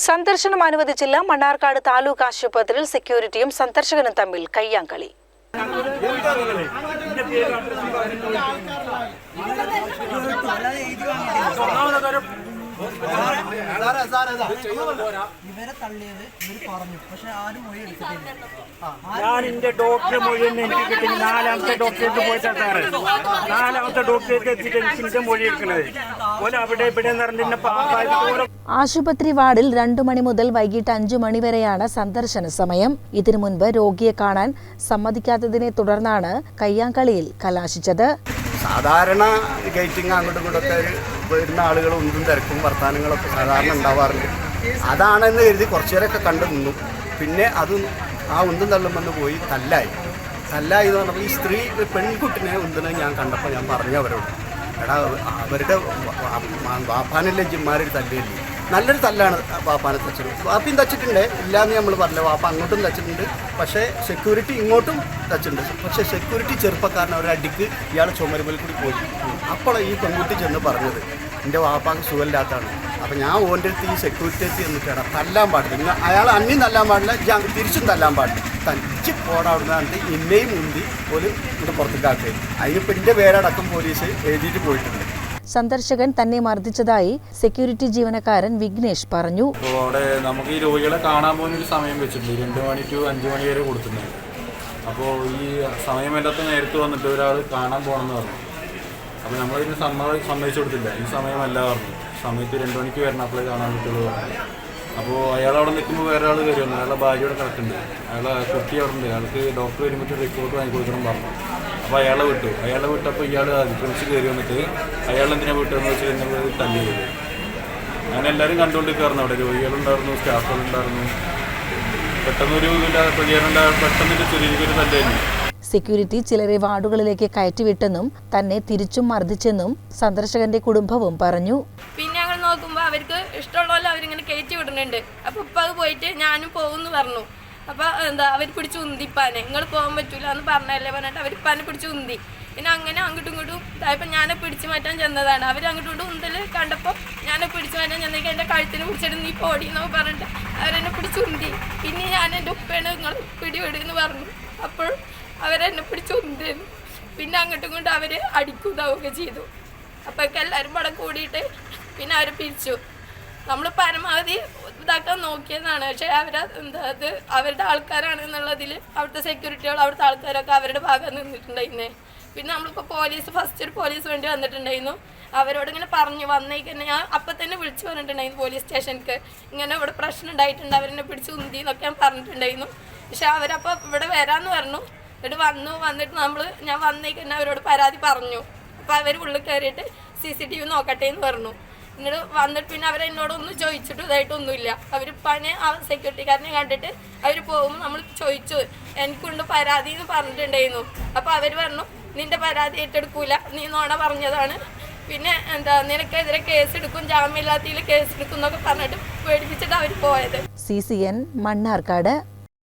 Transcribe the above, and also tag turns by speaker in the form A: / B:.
A: സന്ദർശനം അനുവദിച്ചില്ല. മണ്ണാർക്കാട് താലൂക്ക് ആശുപത്രിയിൽ സെക്യൂരിറ്റിയും സന്ദർശകനും തമ്മിൽ കയ്യാങ്കളി.
B: ഞാൻ എന്റെ ഡോക്ടറെ മൊഴി എനിക്ക് കിട്ടി. നാലാമത്തെ ഡോക്ടറേറ്റ് പോയിട്ടാണ് സാറ്. നാലാമത്തെ ഡോക്ടറേറ്റ് എത്തിയിട്ട് എനിക്ക് മൊഴി എടുക്കുന്നത് പോലെ അവിടെ ഇവിടെ നിറഞ്ഞ.
A: ആശുപത്രി വാർഡിൽ 2 മണി മുതൽ വൈകിട്ട് 5 മണി വരെയാണ് സന്ദർശന സമയം. ഇതിനു മുൻപ് രോഗിയെ കാണാൻ സമ്മതിക്കാത്തതിനെ തുടർന്നാണ് കയ്യാങ്കളിയിൽ കലാശിച്ചത്.
C: സാധാരണ ഗേറ്റിംഗ് അങ്ങോട്ടും ഇങ്ങോട്ടൊക്കെ വരുന്ന ആളുകൾ ഒന്നും തിരക്കും വർത്തമാനങ്ങളൊക്കെ സാധാരണ ഉണ്ടാവാറുണ്ട്. അതാണെന്ന് കരുതി കുറച്ചേരൊക്കെ കണ്ടു നിന്നു. പിന്നെ അതും ആ ഒന്നും തള്ളുമെന്ന് പോയി തല്ലായി എന്ന് പറഞ്ഞപ്പോൾ ഈ സ്ത്രീ പെൺകുട്ടിനെ ഒന്നിനെ ഞാൻ കണ്ടപ്പോൾ ഞാൻ പറഞ്ഞു അവരോട്, എടാ അവരുടെ വാപ്പാനല്ലേ ജിമ്മാരൊരു തല്ലില്ലേ, നല്ലൊരു തല്ലാണ് വാപ്പാനെ തച്ചത്. വാപ്പയും തച്ചിട്ടുണ്ട്, ഇല്ലയെന്ന് നമ്മൾ പറഞ്ഞില്ല. വാപ്പ അങ്ങോട്ടും തച്ചിട്ടുണ്ട്, പക്ഷേ സെക്യൂരിറ്റി ഇങ്ങോട്ടും തച്ചിട്ടുണ്ട്. പക്ഷേ സെക്യൂരിറ്റി ചെറുപ്പക്കാരനെ ഒരടിക്ക് ഇയാൾ ചുമരുമൽ കൂടി പോയി. അപ്പോൾ ഈ പെൺകുട്ടി ചെന്ന് പറഞ്ഞത് എൻ്റെ വാപ്പാക്ക് സുഖമില്ലാത്തതാണ്. അപ്പം ഞാൻ ഓൻ്റെ അടുത്ത് ഈ സെക്യൂരിറ്റി എന്നിട്ടാണ് തല്ലാൻ പാടില്ല, അയാൾ അന്യം തല്ലാൻ പാടില്ല, തിരിച്ചും തല്ലാൻ പാടില്ല, തനിച്ച് പോടാവുന്നതാണ്ട് ഇന്നയും മുന്തി ഒരു ഇവിടെ പുറത്തേക്കാക്കുക. അതിനിപ്പോൾ എൻ്റെ പേരടക്കം പോലീസ് എഴുതിയിട്ട് പോയിട്ടുണ്ട്.
A: സന്ദർശകൻ തന്നെ മർദ്ദിച്ചതായി സെക്യൂരിറ്റി ജീവനക്കാരൻ വിഘ്നേഷ് പറഞ്ഞു.
D: അപ്പോൾ അവിടെ നമുക്ക് ഈ രോഗികളെ കാണാൻ പോകുന്നൊരു സമയം വെച്ചിട്ടുണ്ട്. 2 മണി to 5 മണി വരെ കൊടുത്തിട്ടുണ്ട്. അപ്പോൾ ഈ സമയമെല്ലാത്ത നേരത്ത് വന്നിട്ട് ഒരാൾ കാണാൻ പോകണമെന്ന് പറഞ്ഞു. അപ്പോൾ നമ്മളതിന് സമ്മതിച്ചു കൊടുത്തില്ല. ഈ സമയമല്ല പറഞ്ഞു, സമയത്ത് 2 മണിക്ക് വരണം, അപ്പോഴേ കാണാൻ പറ്റുള്ളൂ പറഞ്ഞു. അപ്പോൾ അയാളവിടെ നിൽക്കുമ്പോൾ വേറെ ആൾ കയറി വന്നു. അയാളുടെ ഭാര്യയോടെ കിടക്കുന്നുണ്ട്, അയാളെ കുട്ടി അവിടെ ഉണ്ട്. അയാൾക്ക് ഡോക്ടർ വരുമ്പോൾ റിപ്പോർട്ട് വാങ്ങിക്കൊടുക്കണം പറഞ്ഞു. അപ്പോൾ അയാളെ വിട്ടപ്പോൾ ഇയാൾ അതിക്രമിച്ച് കയറി വന്നിട്ട് അയാൾ എന്തിനാണ് വിട്ടതെന്ന് വെച്ചാൽ എന്നെ തല്ലി ചെയ്തു. അങ്ങനെ എല്ലാവരും കണ്ടുകൊണ്ടിരിക്കായിരുന്നു. അവിടെ രോഗികളുണ്ടായിരുന്നു, സ്റ്റാഫുകളുണ്ടായിരുന്നു. പെട്ടെന്നൊരു പ്രതികരണം പെട്ടെന്നൊരു ചെറിയൊരു തല്ലായിരുന്നു.
A: സെക്യൂരിറ്റി ചിലരെ വാർഡുകളിലേക്ക് കയറ്റിവിട്ടെന്നും തന്നെ തിരിച്ചും മർദ്ദിച്ചെന്നും സന്ദർശകന്റെ കുടുംബവും പറഞ്ഞു.
E: പിന്നെ ഞങ്ങൾ നോക്കുമ്പോൾ അവർക്ക് ഇഷ്ടമുള്ള അവരിങ്ങനെ കയറ്റി വിടുന്നുണ്ട്. അപ്പോൾ ഇപ്പം അത് പോയിട്ട് ഞാനും പോകുമെന്ന് പറഞ്ഞു. അപ്പോൾ അവർ പിടിച്ച് ഉന്തിപ്പാനെ, നിങ്ങൾ പോകാൻ പറ്റൂല എന്ന് പറഞ്ഞല്ലേ പറഞ്ഞിട്ട് അവർ ഇപ്പാനെ പിടിച്ച് ഉന്തി. പിന്നെ അങ്ങനെ അങ്ങോട്ടും ഇങ്ങോട്ടും ഇതായപ്പോൾ ഞാനെ പിടിച്ച് മാറ്റാൻ ചെന്നതാണ്. അവർ അങ്ങോട്ടും ഇങ്ങോട്ടും ഉന്തൽ കണ്ടപ്പോൾ ഞാനെ പിടിച്ച് മാറ്റാൻ ചെന്നേക്ക് എൻ്റെ കഴുത്തിന് പിടിച്ചിട്ട് നീ പോടി എന്നൊക്കെ പറഞ്ഞിട്ട് അവരെന്നെ പിടിച്ച് ഉന്തി. പിന്നെ ഞാൻ എൻ്റെ ഉപ്പേണ് നിങ്ങൾ പിടിവിടുമെന്ന് പറഞ്ഞു. അപ്പോൾ അവരെന്നെ പിടിച്ച് ഉന്തേന്നു. പിന്നെ അങ്ങോട്ടും ഇങ്ങോട്ടും അവർ അടിക്കുകയൊക്കെ ചെയ്തു. അപ്പോഴൊക്കെ എല്ലാവരും പടം കൂടിയിട്ട് പിന്നെ അവർ പിരിച്ചു. നമ്മൾ പരമാവധി ഇതാക്കാൻ നോക്കിയതാണ്. പക്ഷേ അത് അവരുടെ ആൾക്കാരാണ് എന്നുള്ളതിൽ അവിടുത്തെ സെക്യൂരിറ്റികൾ അവിടുത്തെ ആൾക്കാരൊക്കെ അവരുടെ ഭാഗത്ത് നിന്നിട്ടുണ്ടായിരുന്നേ. പിന്നെ നമ്മളിപ്പോൾ ഫസ്റ്റ് ഒരു പോലീസ് വേണ്ടി വന്നിട്ടുണ്ടായിരുന്നു. അവരോട് ഇങ്ങനെ പറഞ്ഞു വന്നേക്കന്നെ ഞാൻ അപ്പം തന്നെ വിളിച്ചു പറഞ്ഞിട്ടുണ്ടായിരുന്നു പോലീസ് സ്റ്റേഷനിലേക്ക്, ഇങ്ങനെ ഇവിടെ പ്രശ്നം ഉണ്ടായിട്ടുണ്ട്, അവരെന്നെ പിടിച്ച് ഉന്തി എന്നൊക്കെ ഞാൻ പറഞ്ഞിട്ടുണ്ടായിരുന്നു. പക്ഷെ അവരപ്പോൾ ഇവിടെ വരാമെന്ന് പറഞ്ഞു. എന്നിട്ട് വന്നിട്ട് ഞാൻ വന്നേക്കന്നെ അവരോട് പരാതി പറഞ്ഞു. അപ്പോൾ അവർ ഉള്ളിൽ കയറിയിട്ട് CCTV നോക്കട്ടെ എന്ന് പറഞ്ഞു. എന്നിട്ട് വന്നിട്ട് പിന്നെ അവരെന്നോടൊന്നും ചോദിച്ചിട്ട് ഇതായിട്ടൊന്നുമില്ല. അവർ പനെ ആ സെക്യൂരിറ്റിക്കാരനെ കണ്ടിട്ട് അവർ പോകുമ്പോൾ നമ്മൾ ചോദിച്ചു എനിക്കുണ്ട് പരാതി എന്ന് പറഞ്ഞിട്ടുണ്ടായിരുന്നു. അപ്പോൾ അവർ പറഞ്ഞു നിന്റെ പരാതി ഏറ്റെടുക്കൂല, നീ നോണ പറഞ്ഞതാണ്, പിന്നെ നിനക്കെതിരെ കേസെടുക്കും, ജാമ്യമില്ലാത്തതിൽ കേസെടുക്കും എന്നൊക്കെ പറഞ്ഞിട്ട് പേടിപ്പിച്ചിട്ട് അവർ പോയത്.
A: CCN മണ്ണാർക്കാട്.